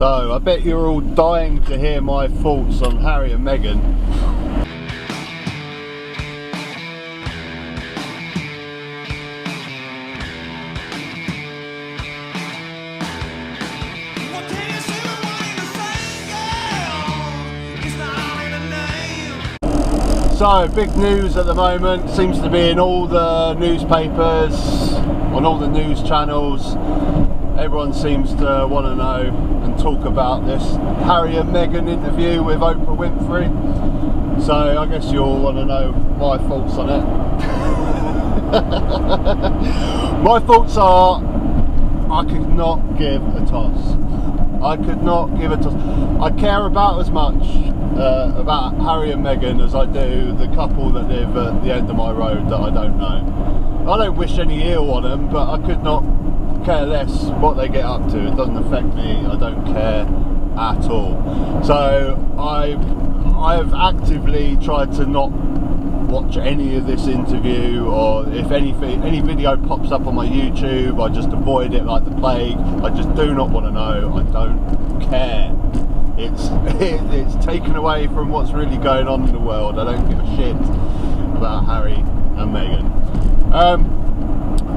So, I bet you're all dying to hear my thoughts on Harry and Meghan. So, big news at the moment, seems to be in all the newspapers, on all the news channels. Everyone seems to want to know and talk about this Harry and Meghan interview with Oprah Winfrey. So I guess you all want to know my thoughts on it. My thoughts are, I could not give a toss. I could not give a toss. I care about as much about Harry and Meghan as I do the couple that live at the end of my road that I don't know. I don't wish any ill on them, but I could not care less what they get up to. It doesn't affect me. I don't care at all. So I've actively tried to not watch any of this interview, or if any video pops up on my YouTube, I just avoid it like the plague. I just do not want to know. I don't care. It's taken away from what's really going on in the world. I don't give a shit about Harry and Meghan.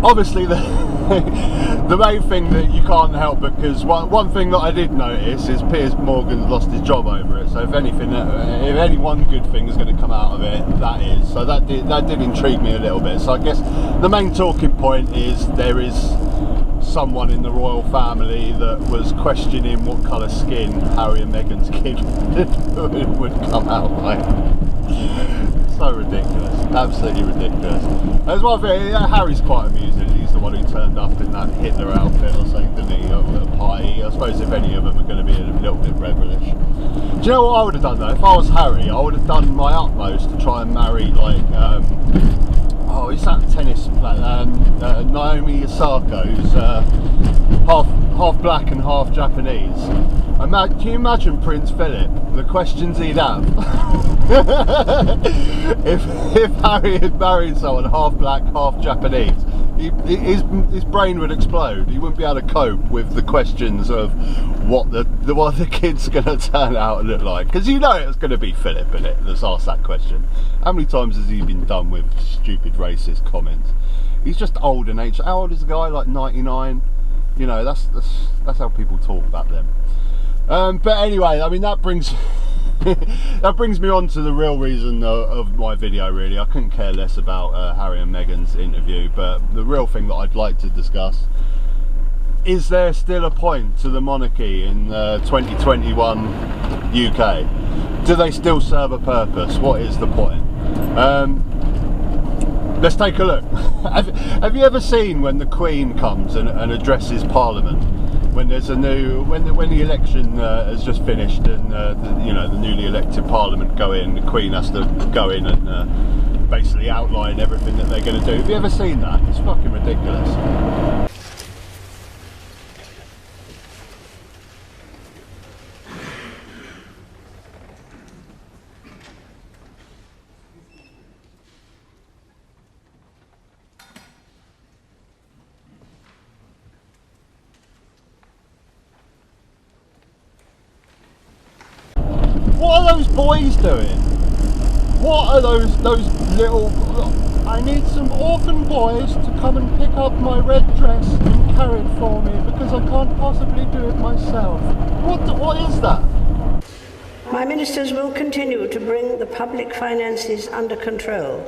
Obviously the main thing that you can't help, because one thing that I did notice is Pier Morgan lost his job over it. So if any one good thing is going to come out of it, that is. So that did intrigue me a little bit. So I guess the main talking point is there is someone in the royal family that was questioning what colour skin Harry and Meghan's kid would come out like. So ridiculous, absolutely ridiculous. There's one thing, Harry's quite amusing. He's the one who turned up in that Hitler outfit or something, didn't he, at a party. I suppose if any of them are going to be a little bit rebellish. Do you know what I would have done though? If I was Harry, I would have done my utmost to try and marry, like, oh, is that tennis player, Naomi Osaka, who's half black and half Japanese. Can you imagine Prince Philip, the questions he'd have? if Harry had married someone half black, half Japanese, his brain would explode. He wouldn't be able to cope with the questions of what the kid's going to turn out and look like. Because you know it's going to be Philip, in it, that's asked that question. How many times has he been done with stupid racist comments? He's just old and age. How old is the guy? Like 99? You know, that's how people talk about them. But anyway, I mean, that brings me on to the real reason of my video, really. I couldn't care less about Harry and Meghan's interview, but the real thing that I'd like to discuss, is there still a point to the monarchy in 2021 UK? Do they still serve a purpose? What is the point? Let's take a look. Have you ever seen when the Queen comes and addresses Parliament? When there's when the election has just finished and the newly elected Parliament go in, the Queen has to go in and basically outline everything that they're going to do. Have you ever seen that? It's fucking ridiculous. What are those boys doing? What are those little... I need some orphan boys to come and pick up my red dress and carry it for me, because I can't possibly do it myself. What is that? My ministers will continue to bring the public finances under control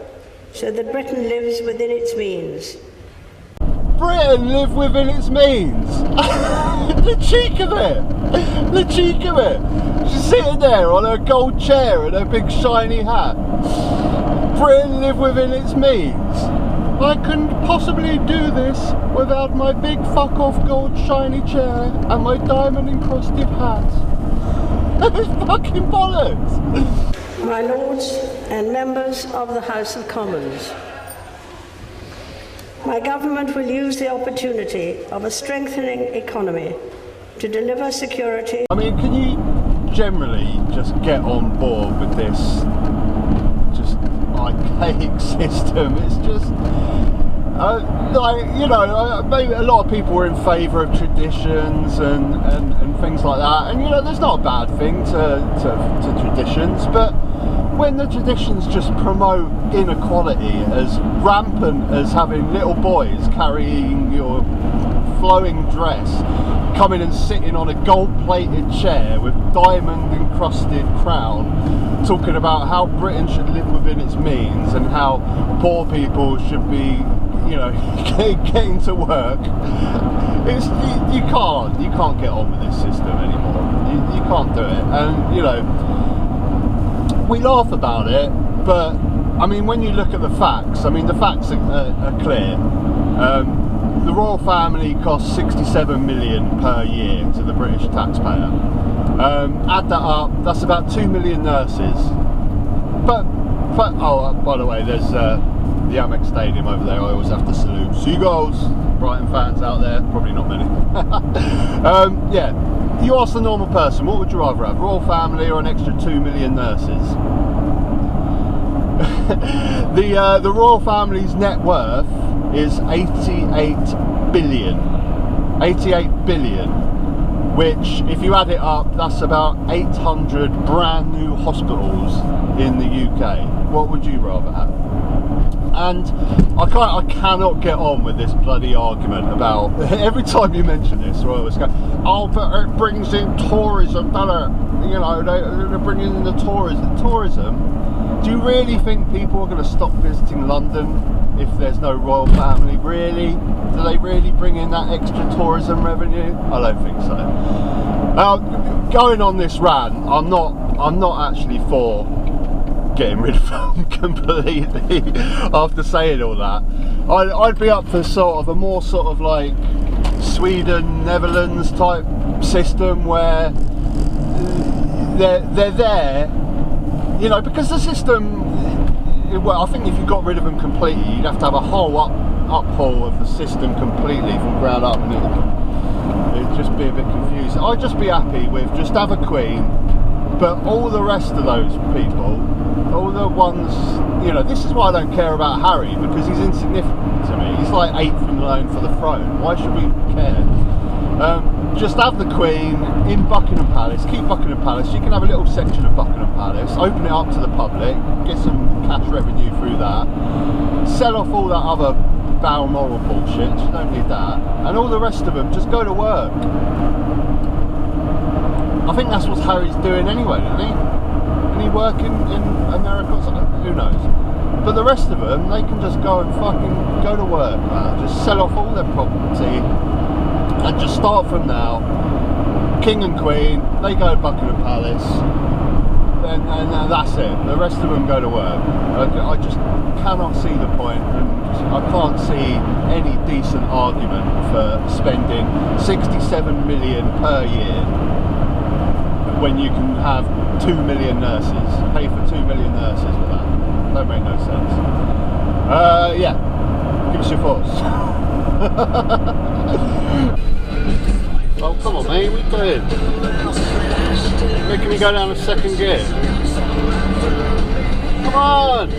so that Britain lives within its means. Britain live within its means? The cheek of it! The cheek of it! She's sitting there on her gold chair and her big shiny hat. Britain live within its means? I couldn't possibly do this without my big fuck off gold shiny chair and my diamond encrusted hat. It's fucking bollocks! My lords and members of the House of Commons, my government will use the opportunity of a strengthening economy to deliver security. I mean, can you generally just get on board with this just archaic system? It's just, Like, you know, maybe a lot of people are in favour of traditions and things like that, and you know, there's not a bad thing to traditions, but when the traditions just promote inequality as rampant as having little boys carrying your flowing dress, coming and sitting on a gold-plated chair with diamond-encrusted crown, talking about how Britain should live within its means and how poor people should be, you know, getting to work. You can't get on with this system anymore. You can't do it, and you know, we laugh about it, but I mean, when you look at the facts, I mean, the facts are clear. The royal family costs 67 million per year to the British taxpayer. Add that up, that's about 2 million nurses. But oh, by the way, there's the Amex Stadium over there. I always have to salute. Seagulls, Brighton fans out there, probably not many. Yeah, you ask the normal person, what would you rather have, royal family or an extra 2 million nurses? The royal family's net worth is 88 billion, which, if you add it up, that's about 800 brand new hospitals in the UK. What would you rather have? And I cannot get on with this bloody argument about, every time you mention this, I always go, oh, but it brings in tourism, doesn't it? You know, they're bringing in the tourism. Do you really think people are going to stop visiting London if there's no royal family? Really? Do they really bring in that extra tourism revenue? I don't think so. Going on this rant, I'm not actually for getting rid of them completely after saying all that. I'd be up for sort of a more sort of like Sweden, Netherlands type system where they're there, you know, because the system, well, I think if you got rid of them completely, you'd have to have a whole uphaul of the system completely from ground up, and it'd just be a bit confusing. I'd just be happy with just have a queen, but all the rest of those people, all the ones, you know, this is why I don't care about Harry, because he's insignificant to me. He's like 8th in line for the throne. Why should we care? Just have the Queen in Buckingham Palace, keep Buckingham Palace. You can have a little section of Buckingham Palace, open it up to the public, get some cash revenue through that, sell off all that other Balmoral bullshit, you don't need that, and all the rest of them just go to work. I think that's what Harry's doing anyway, isn't he? Isn't he working in America or something? Who knows? But the rest of them, they can just go and fucking go to work, man. Just sell off all their property and just start from now. King and Queen, they go to Buckingham Palace, and that's it. The rest of them go to work. I just cannot see the point, and I can't see any decent argument for spending 67 million per year when you can have 2 million nurses, pay for 2 million nurses with that. Don't make no sense. Yeah, give us your thoughts. Oh, come on, mate, what are you doing? Making me go down a second gear. Come on!